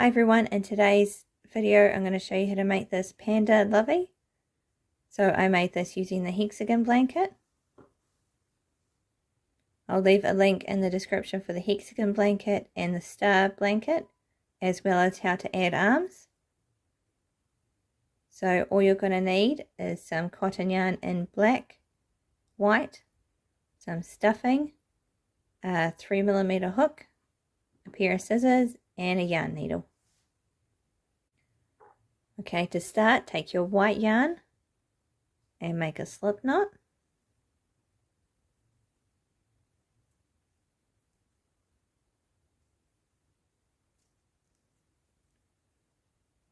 Hi everyone, in today's video I'm going to show you how to make this panda lovey. So I made this using the hexagon blanket. I'll leave a link in the description for the hexagon blanket and the star blanket, as well as how to add arms. So all you're going to need is some cotton yarn in black, white, some stuffing, a 3mm hook, a pair of scissors and a yarn needle. Okay, to start, take your white yarn and make a slip knot.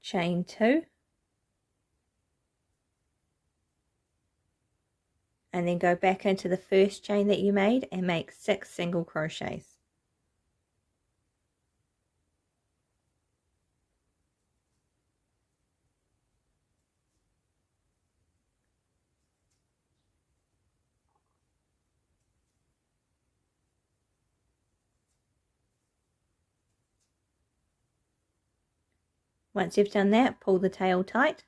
Chain 2, and then go back into the first chain that you made and make 6 single crochets. Once you've done that, pull the tail tight.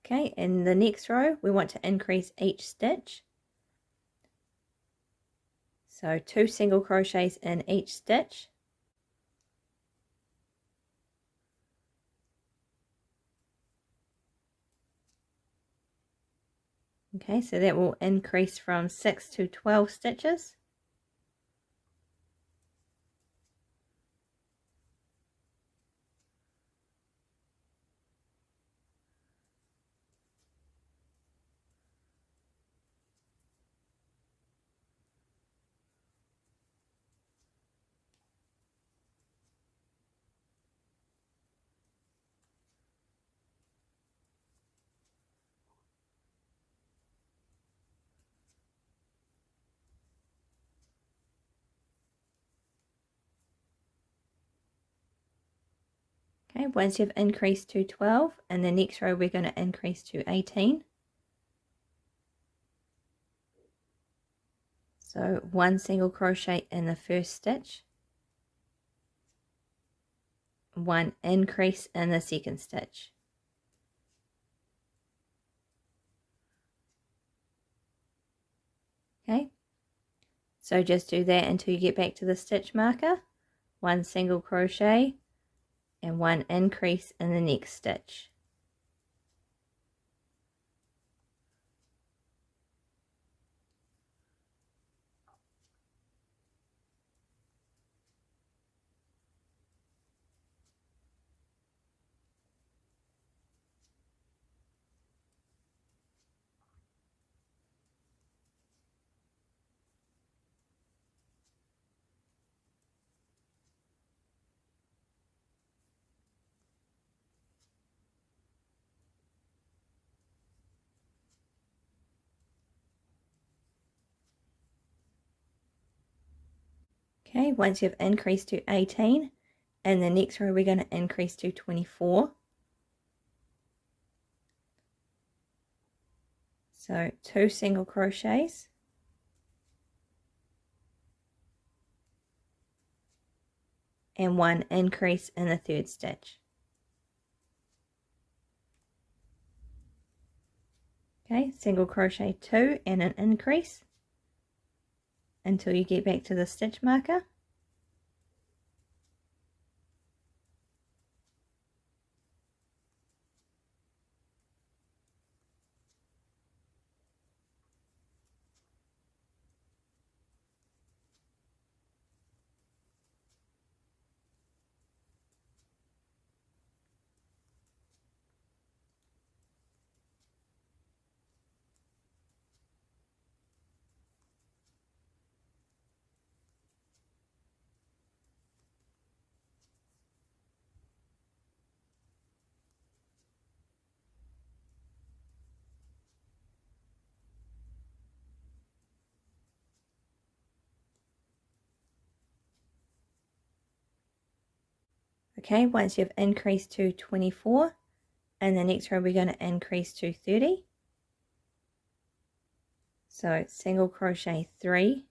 Okay, in the next row we want to increase each stitch. So 2 single crochets in each stitch. Okay, so that will increase from 6 to 12 stitches. Okay, once you've increased to 12, in the next row we're going to increase to 18. So 1 single crochet in the first stitch, 1 increase in the second stitch. Okay, so just do that until you get back to the stitch marker, 1 single crochet and 1 increase in the next stitch. Okay, once you've increased to 18, in the next row we're going to increase to 24. So 2 single crochets, and 1 increase in the third stitch. Okay, single crochet 2 and an increase until you get back to the stitch marker. Okay, once you've increased to 24, in the next row we're going to increase to 30. So single crochet 3,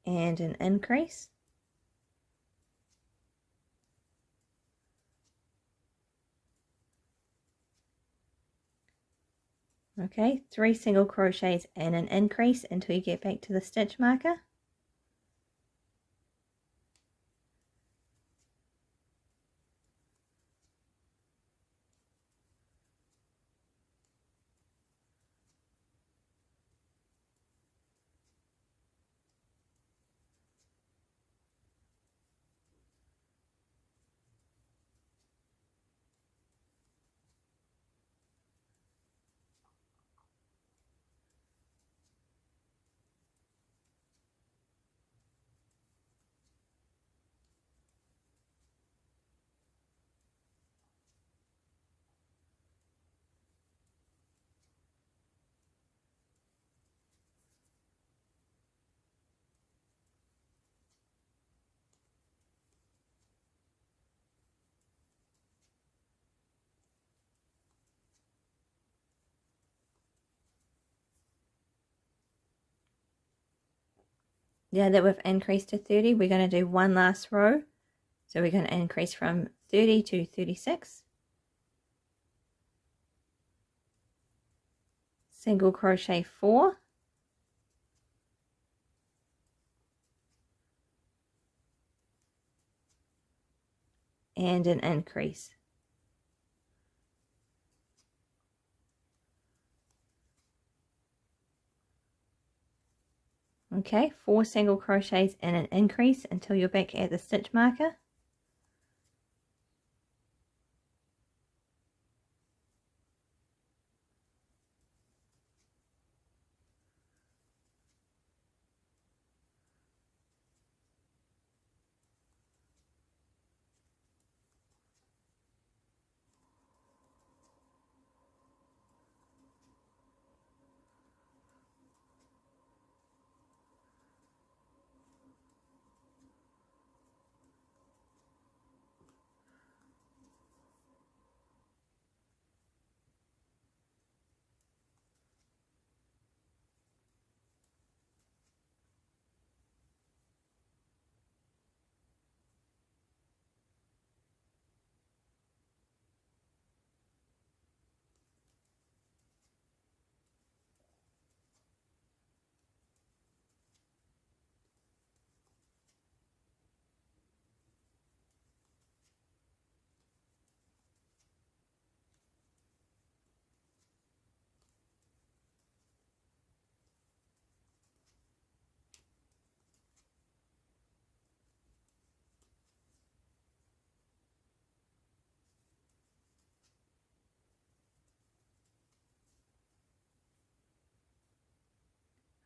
and an increase, okay, 3 single crochets and an increase until you get back to the stitch marker. Now that we've increased to 30, we're going to do one last row. So we're going to increase from 30 to 36. Single crochet 4. And an increase. Okay, 4 single crochets and an increase until you're back at the stitch marker.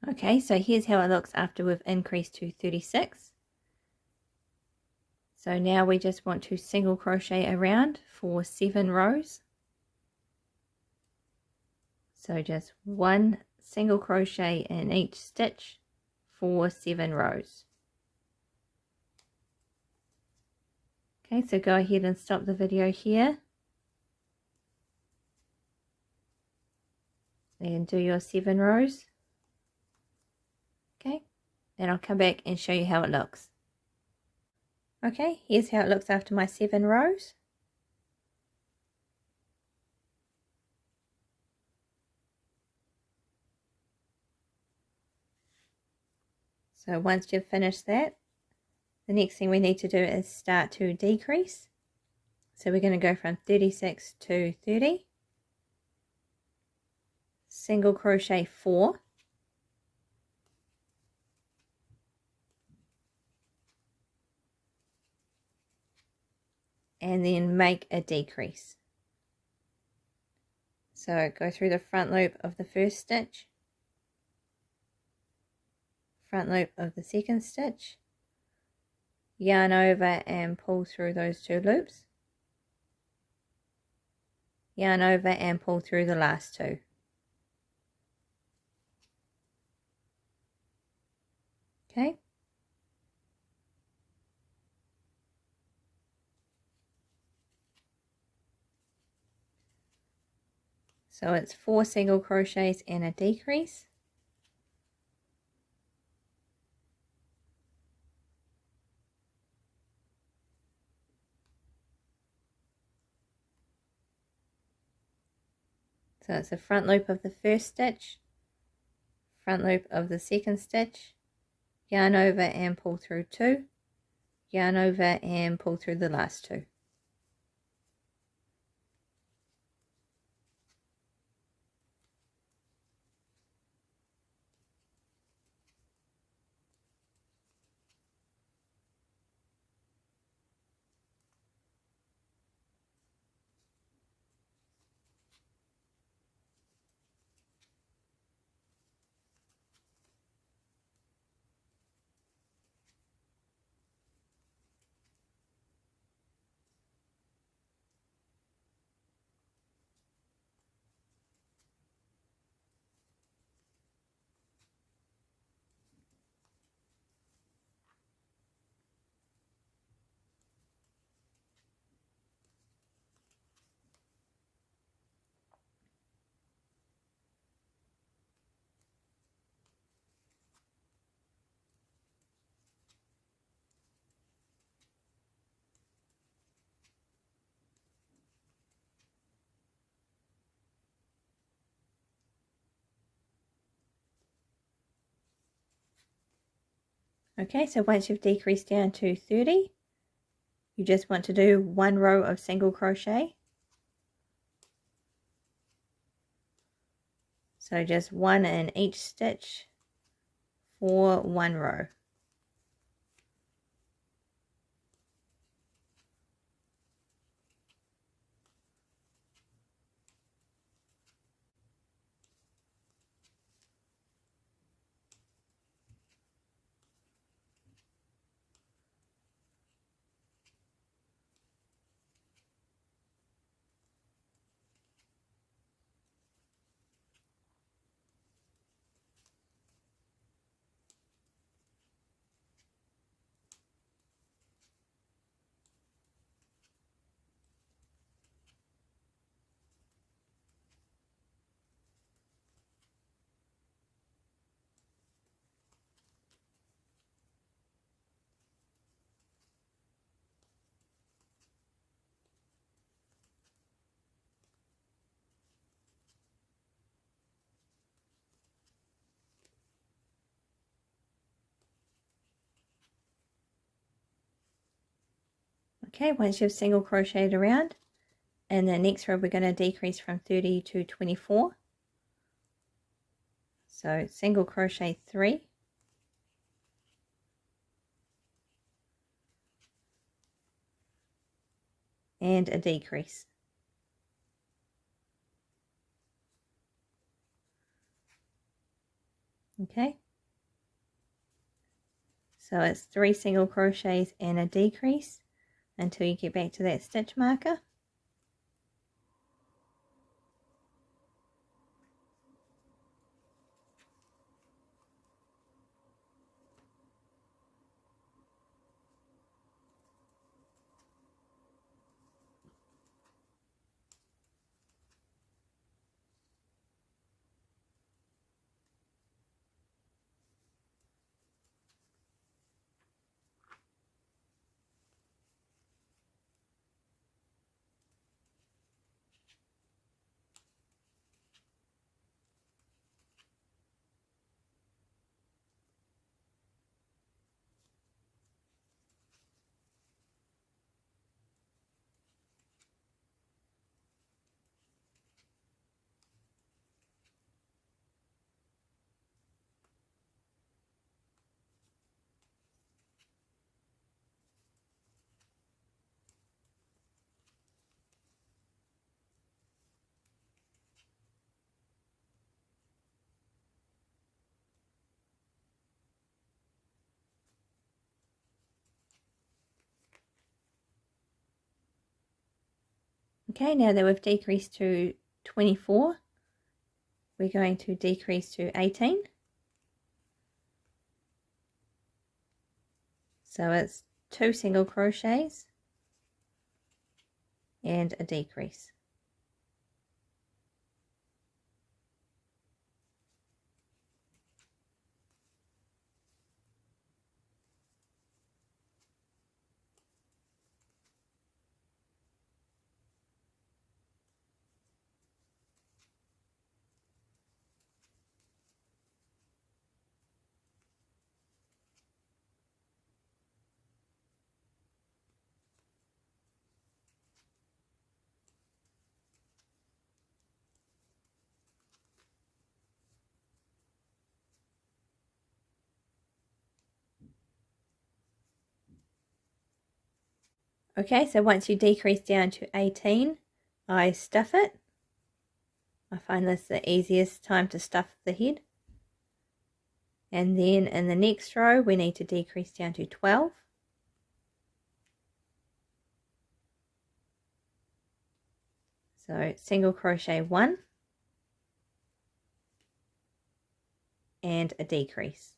Okay, so here's how it looks after we've increased to 36. So now we just want to single crochet around for 7 rows. So just 1 single crochet in each stitch for 7 rows. Okay, so go ahead and stop the video here. And do your 7 rows. Okay, then I'll come back and show you how it looks. Okay, here's how it looks after my 7 rows. So once you've finished that, the next thing we need to do is start to decrease. So we're going to go from 36 to 30. Single crochet 4. And then make a decrease. So go through the front loop of the first stitch, front loop of the second stitch, yarn over and pull through those 2 loops, yarn over and pull through the last 2. Okay. So it's 4 single crochets and a decrease. So it's the front loop of the first stitch, front loop of the second stitch, yarn over and pull through 2, yarn over and pull through the last 2. Okay, so once you've decreased down to 30, you just want to do 1 row of single crochet. So just 1 in each stitch for 1 row. Okay, once you've single crocheted around, in the next row we're going to decrease from 30 to 24. So single crochet 3, and a decrease. Okay, so it's 3 single crochets and a decrease until you get back to that stitch marker. Okay, now that we've decreased to 24, we're going to decrease to 18. So it's 2 single crochets and a decrease. Okay, so once you decrease down to 18, I stuff it. I find this the easiest time to stuff the head. And then in the next row, we need to decrease down to 12. So single crochet 1 and a decrease.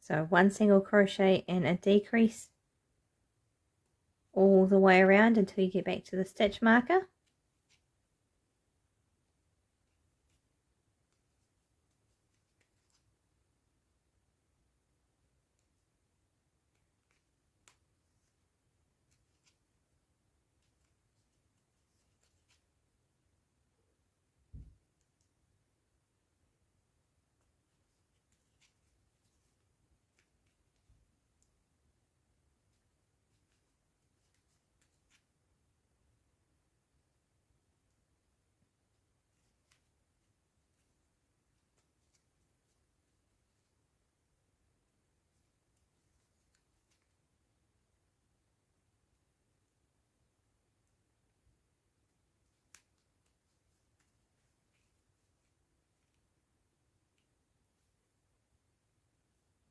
So 1 single crochet and a decrease all the way around until you get back to the stitch marker.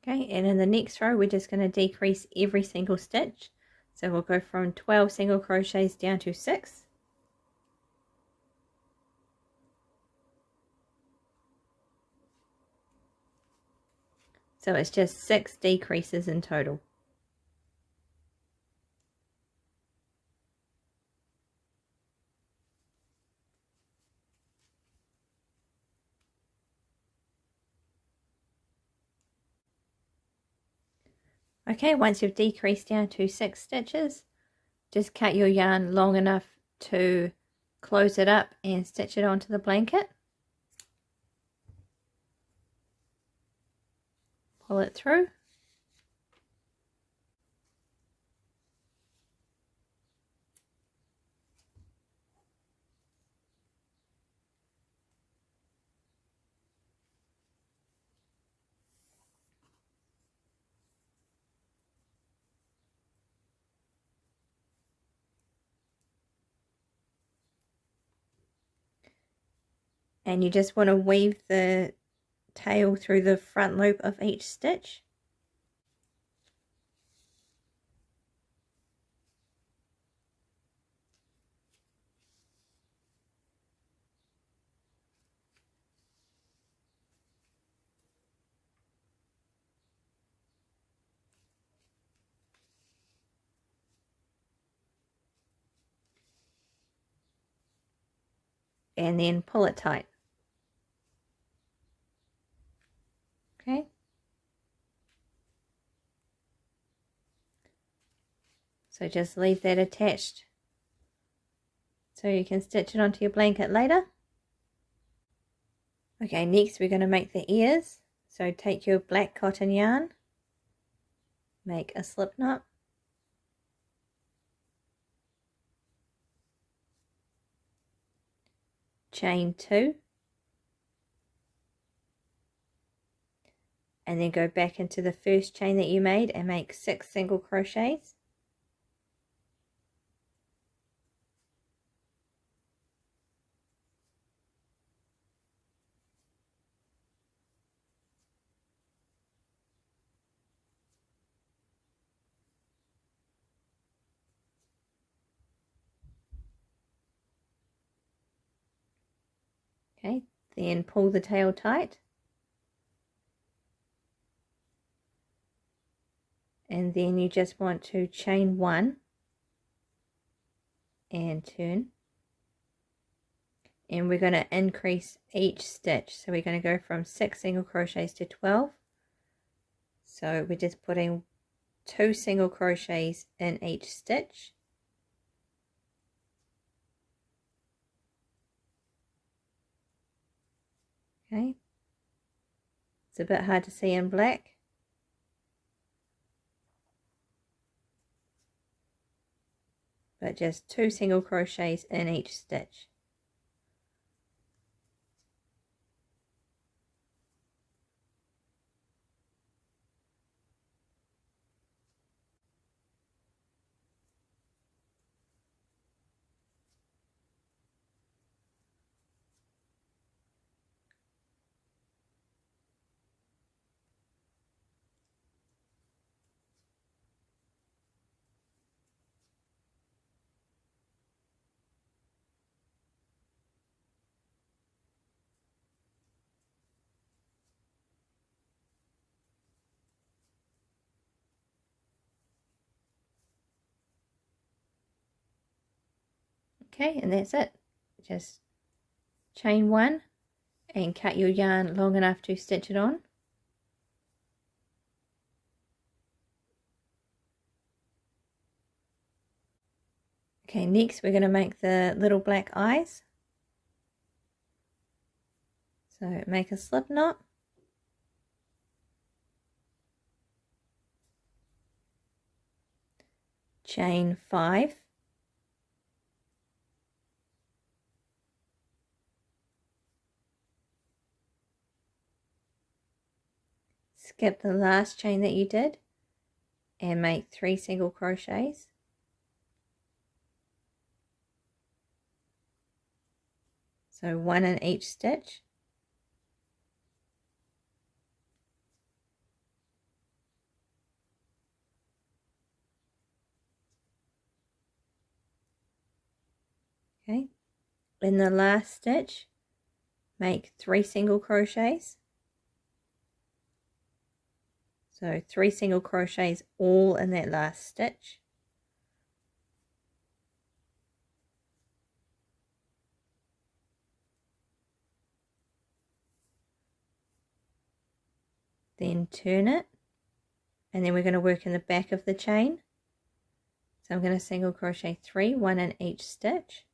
Okay, and in the next row, we're just going to decrease every single stitch. So we'll go from 12 single crochets down to 6. So it's just 6 decreases in total. Okay, once you've decreased down to 6 stitches, just cut your yarn long enough to close it up and stitch it onto the blanket. Pull it through. And you just want to weave the tail through the front loop of each stitch. And then pull it tight. Okay. So just leave that attached so you can stitch it onto your blanket later. Okay, next we're going to make the ears. So take your black cotton yarn, make a slip knot, chain 2, and then go back into the first chain that you made and make 6 single crochets. Okay, then pull the tail tight. And then you just want to chain 1 and turn. And we're going to increase each stitch. So we're going to go from 6 single crochets to 12. So we're just putting 2 single crochets in each stitch. Okay, it's a bit hard to see in black. But just 2 single crochets in each stitch. Okay, and that's it. Just chain one and cut your yarn long enough to stitch it on. Okay, next we're going to make the little black eyes. So make a slip knot. Chain 5. Skip the last chain that you did and make 3 single crochets. So 1 in each stitch. Okay, in the last stitch, make 3 single crochets. So 3 single crochets all in that last stitch. Then turn it, and then we're going to work in the back of the chain. So I'm going to single crochet 3, 1 in each stitch.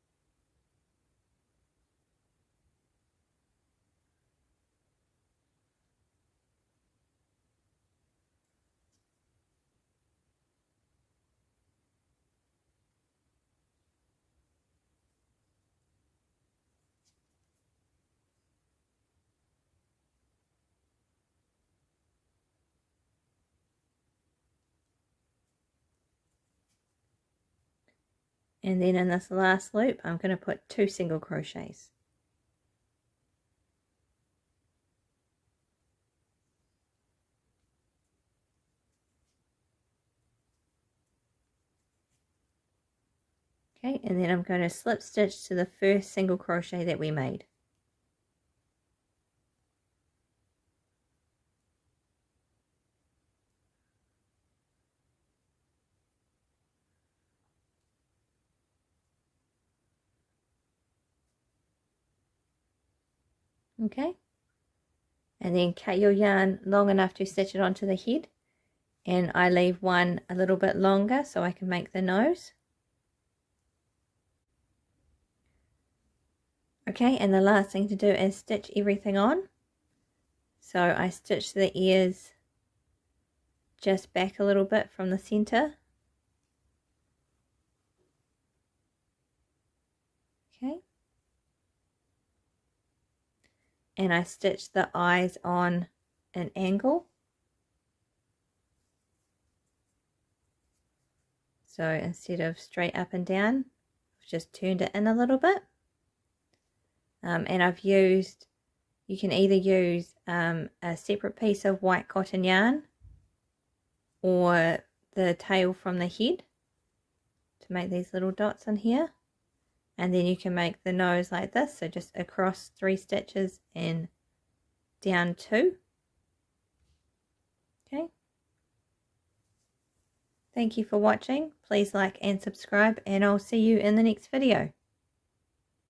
And then in this last loop, I'm going to put 2 single crochets. Okay, and then I'm going to slip stitch to the first single crochet that we made. Okay, and then cut your yarn long enough to stitch it onto the head, and I leave one a little bit longer so I can make the nose. Okay, and the last thing to do is stitch everything on. So I stitch the ears just back a little bit from the center. Okay, and I stitch the eyes on an angle. So instead of straight up and down, I've just turned it in a little bit. And I've used, you can either use a separate piece of white cotton yarn or the tail from the head to make these little dots in here. And then you can make the nose like this, so just across 3 stitches and down 2. Okay. Thank you for watching. Please like and subscribe, and I'll see you in the next video.